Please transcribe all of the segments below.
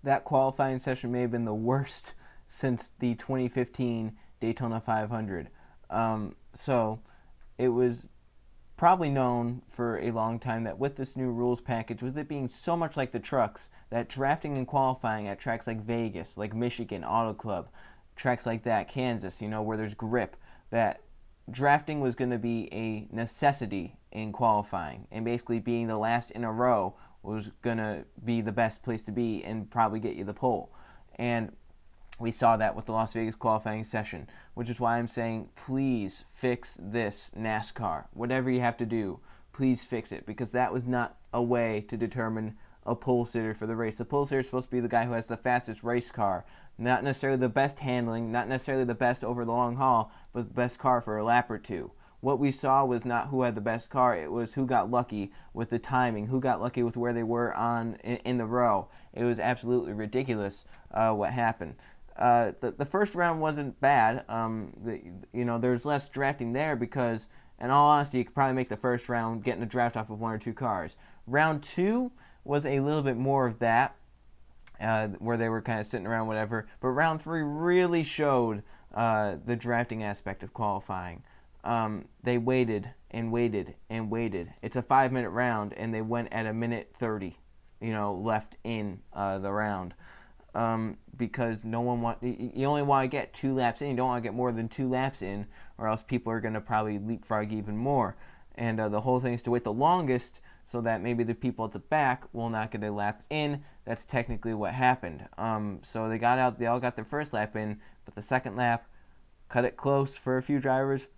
that qualifying session may have been the worst since the 2015 Daytona 500. So it was probably known for a long time that with this new rules package, with it being so much like the trucks, that drafting and qualifying at tracks like Vegas, like Michigan Auto Club, tracks like that, Kansas, where there's grip, that drafting was going to be a necessity in qualifying, and basically being the last in a row was going to be the best place to be and probably get you the pole. And we saw that with the Las Vegas qualifying session, which is why I'm saying please fix this, NASCAR. Whatever you have to do, please fix it, because that was not a way to determine a pole sitter for the race. The pole sitter is supposed to be the guy who has the fastest race car, not necessarily the best handling, not necessarily the best over the long haul, but the best car for a lap or two. What we saw was not who had the best car, it was who got lucky with the timing, who got lucky with where they were in the row. It was absolutely ridiculous what happened. The first round wasn't bad. There's less drafting there because, in all honesty, you could probably make the first round getting a draft off of one or two cars. Round two was a little bit more of that, where they were kind of sitting around, whatever. But round three really showed the drafting aspect of qualifying. They waited and waited and waited. It's a 5-minute round, and they went at a minute 30, left in the round. Because you only want to get 2 laps in. You don't want to get more than 2 laps in, or else people are going to probably leapfrog even more. And the whole thing is to wait the longest, so that maybe the people at the back will not get a lap in. That's technically what happened. So they got out. They all got their first lap in, but the second lap cut it close for a few drivers.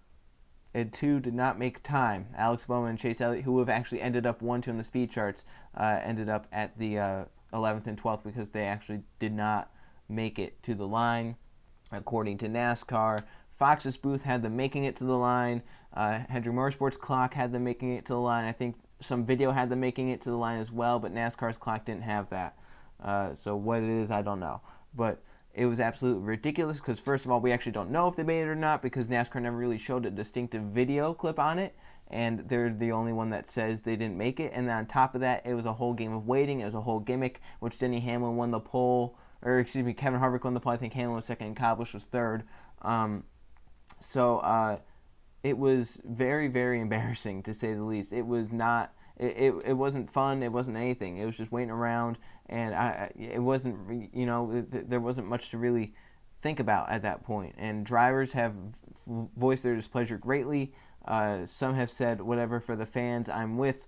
And 2 did not make time. Alex Bowman and Chase Elliott, who have actually ended up 1-2 in the speed charts, ended up at the 11th and 12th because they actually did not make it to the line, according to NASCAR. Fox's booth had them making it to the line. Hendrick Motorsports' clock had them making it to the line. I think some video had them making it to the line as well, but NASCAR's clock didn't have that. So what it is, I don't know. But it was absolutely ridiculous because, first of all, we actually don't know if they made it or not because NASCAR never really showed a distinctive video clip on it, and they're the only one that says they didn't make it. And then on top of that, it was a whole game of waiting. It was a whole gimmick, which Denny Hamlin won the pole, or excuse me, Kevin Harvick won the pole. I think Hamlin was second and Kyle Busch was third. It was very, very embarrassing, to say the least. It was not. It wasn't fun. It wasn't anything. It was just waiting around, and it wasn't. There wasn't much to really think about at that point. And drivers have voiced their displeasure greatly. Some have said, whatever for the fans, I'm with.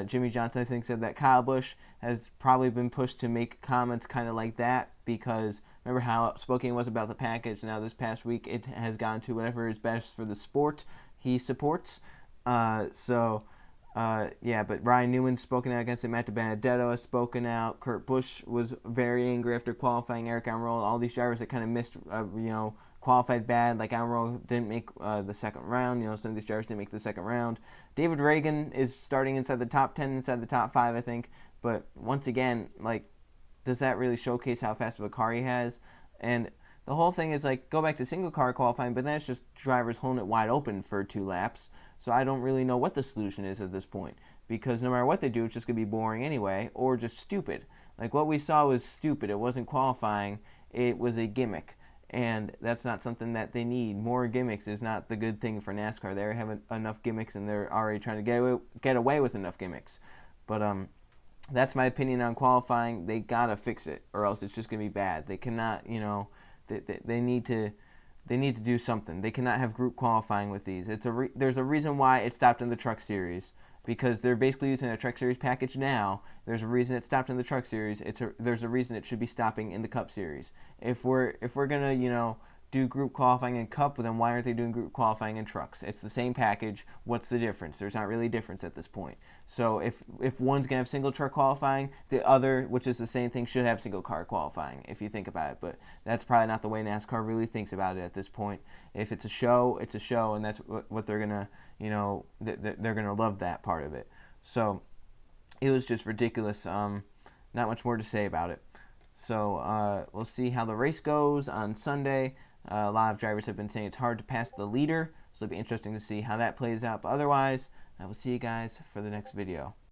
Jimmy Johnson, I think, said that Kyle Busch has probably been pushed to make comments kind of like that because remember how outspoken he was about the package. Now this past week it has gone to whatever is best for the sport he supports. But Ryan Newman's spoken out against it. Matt DiBenedetto has spoken out. Kurt Busch was very angry after qualifying. Eric Almirola, all these drivers that kind of missed, qualified bad. Like Almirola didn't make the second round. Some of these drivers didn't make the second round. David Reagan is starting inside the top 10, inside the top 5, I think. But once again, does that really showcase how fast of a car he has? And the whole thing is go back to single car qualifying, but then it's just drivers holding it wide open for 2 laps. So I don't really know what the solution is at this point, because no matter what they do, it's just going to be boring anyway, or just stupid. What we saw was stupid. It wasn't qualifying. It was a gimmick, and that's not something that they need. More gimmicks is not the good thing for NASCAR. They have enough gimmicks, and they're already trying to get away with enough gimmicks. But that's my opinion on qualifying. They got to fix it, or else it's just going to be bad. They cannot, they need to do something. They cannot have group qualifying with these. There's a reason why it stopped in the Truck Series, because they're basically using a Truck Series package now. There's a reason it stopped in the Truck Series. There's a reason it should be stopping in the Cup Series. If we're gonna do group qualifying in Cup, then why aren't they doing group qualifying in Trucks? It's the same package. What's the difference? There's not really a difference at this point. So if one's gonna have single truck qualifying, the other, which is the same thing, should have single car qualifying, if you think about it. But that's probably not the way NASCAR really thinks about it at this point. If it's a show, it's a show, and that's what they're gonna, they're gonna love that part of it. So it was just ridiculous. Not much more to say about it. So we'll see how the race goes on Sunday. A lot of drivers have been saying it's hard to pass the leader, so it'll be interesting to see how that plays out. But otherwise, I will see you guys for the next video.